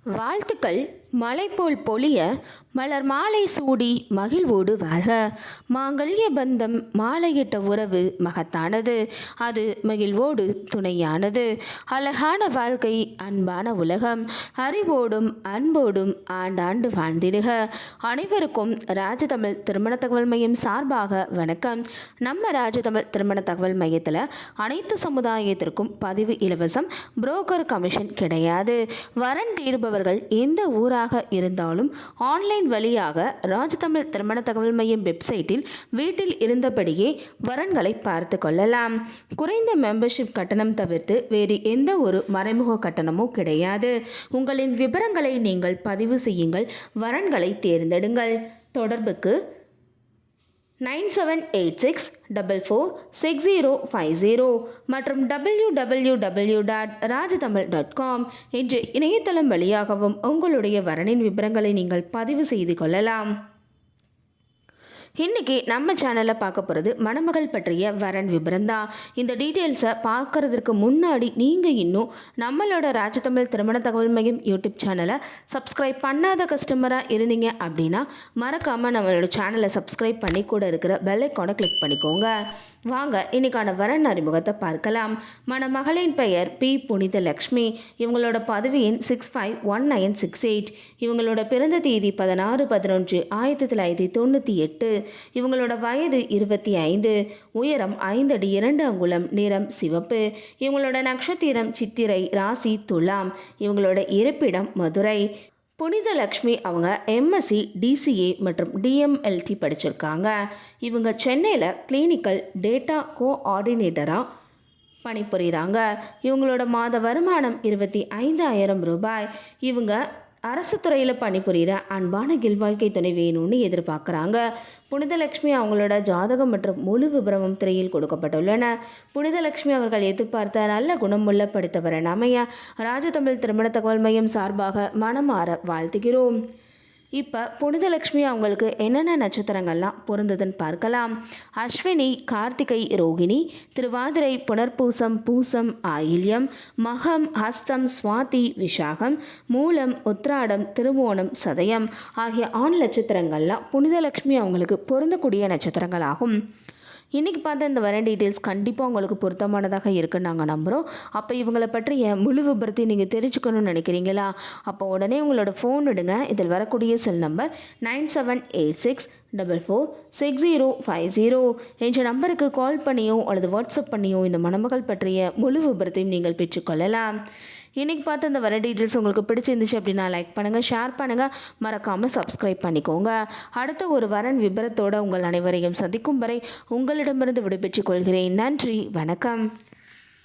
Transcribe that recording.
வாழ்த்துக்கள் மலை போல் பொழிய மலர் மாலை சூடி மகிழ்வோடு வாழ்க. மாங்கல்ய பந்தம் மாலையிட்ட உறவு மகத்தானது, அது மகிழ்வோடு துணையானது. அழகான வாழ்க்கை அன்பான உலகம், அறிவோடும் அன்போடும் ஆண்டாண்டு வாழ்ந்திடுக. அனைவருக்கும் ராஜதமிழ் திருமண தகவல் மையம் சார்பாக வணக்கம். நம்ம ராஜதமிழ் திருமண தகவல் மையத்தில் அனைத்து சமுதாயத்திற்கும் பதிவு இலவசம், புரோக்கர் கமிஷன் கிடையாது. வரன் தேடுபவர்கள் எந்த ஊராக இருந்தாலும் ஆன்லைன் வழியாக ராஜதமிழ் திருமண தகவல் மையம் வெப்சைட்டில் வீட்டில் இருந்தபடியே வரன்களை பார்த்து கொள்ளலாம். குறைந்த மெம்பர்ஷிப் கட்டணம் தவிர்த்து வேறு எந்த ஒரு மறைமுக கட்டணமோ கிடையாது. உங்களின் விவரங்களை நீங்கள் பதிவு செய்யுங்கள், வரன்களை தேர்ந்தெடுங்கள். தொடர்புக்கு 9786446050 மற்றும் www.rajtamil.com என்ற இணையதளம் வழியாகவும் உங்களுடைய வரனின் விவரங்களை நீங்கள் பதிவு செய்து கொள்ளலாம். இன்றைக்கி நம்ம சேனலில் பார்க்க போகிறது மணமகள் பற்றிய வரன் விபரம் தான். இந்த டீட்டெயில்ஸை பார்க்குறதுக்கு முன்னாடி நீங்கள் இன்னும் நம்மளோட ராஜதமிழ் திருமண தகவல் மையம் யூடியூப் சேனலை சப்ஸ்கிரைப் பண்ணாத கஸ்டமராக இருந்தீங்க அப்படின்னா மறக்காமல் நம்மளோட சேனலை சப்ஸ்கிரைப் பண்ணி கூட இருக்கிற பெல் ஐகானை கிளிக் பண்ணிக்கோங்க. வாங்க இன்னைக்கான வரன் அறிமுகத்தை பார்க்கலாம். மணமகளின் பெயர் பி. புனிதலக்ஷ்மி. இவங்களோட பதவி எண் 651968. இவங்களோட பிறந்த தேதி 16/11/1998. இவங்களோட வயது 25. உயரம் 5 அடி 2 அங்குலம். நிறம் சிவப்பு. இவங்களோட நட்சத்திரம் சித்திரை. ராசி துலாம். இவங்களோட இருப்பிடம் மதுரை. புனிதலக்ஷ்மி அவங்க எம்எஸ்சி டிசிஏ மற்றும் டிஎம்எல்டி படிச்சிருக்காங்க. இவங்க சென்னையில் கிளினிக்கல் டேட்டா கோஆர்டினேட்டராக பணிபுரிகிறாங்க. இவங்களோட மாத வருமானம் 25,000 ரூபாய். இவங்க அரசு துறையில் பணிபுரிகிற அன்பான வாழ்க்கை துணை வேணும்னு எதிர்பார்க்குறாங்க. புனிதலக்ஷ்மி அவங்களோட ஜாதகம் மற்றும் முழு விபரமும் திரையில் கொடுக்கப்பட்டுள்ளன. புனிதலக்ஷ்மி அவர்கள் எதிர்பார்த்த நல்ல குணமுள்ள படித்தவரன் அமைய ராஜதமிழ் திருமண தகவல் மையம் சார்பாக மனமாற வாழ்த்துகிறோம். இப்போ புனிதலக்ஷ்மி அவங்களுக்கு என்னென்ன நட்சத்திரங்கள்லாம் பொருந்ததுன்னு பார்க்கலாம். அஸ்வினி, கார்த்திகை, ரோகிணி, திருவாதிரை, புனர்பூசம், பூசம், ஆயில்யம், மகம், ஹஸ்தம், சுவாதி, விஷாகம், மூலம், உத்ராடம், திருவோணம், சதயம் ஆகிய ஆண் நட்சத்திரங்கள்லாம் புனிதலக்ஷ்மி அவங்களுக்கு பொருந்தக்கூடிய நட்சத்திரங்களாகும். இன்றைக்கி பார்த்த இந்த வரன் டீட்டெயில்ஸ் கண்டிப்பாக உங்களுக்கு பொருத்தமானதாக இருக்குன்னு நாங்கள் நம்புகிறோம். அப்போ இவங்களை பற்றிய முழு விபரத்தை நீங்கள் தெரிஞ்சுக்கணும்னு நினைக்கிறீங்களா? அப்போ உடனே உங்களோட ஃபோன் எடுங்க. இதில் வரக்கூடிய செல் நம்பர் 9786446050 என்ற நம்பருக்கு கால் பண்ணியோ அல்லது வாட்ஸ்அப் பண்ணியோ இந்த மணமகள் பற்றிய முழு விபரத்தையும் நீங்கள் பெற்றுக்கொள்ளலாம். இன்றைக்கி பார்த்து இந்த வர டீட்டெயில்ஸ் உங்களுக்கு பிடிச்சிருந்துச்சு அப்படின்னா லைக் பண்ணுங்கள், ஷேர் பண்ணுங்கள், மறக்காமல் சப்ஸ்கிரைப் பண்ணிக்கோங்க. அடுத்த ஒரு வரன் விபரத்தோடு உங்கள் அனைவரையும் சந்திக்கும் வரை உங்களிடமிருந்து விடைபெற்றுக் கொள்கிறேன். நன்றி, வணக்கம்.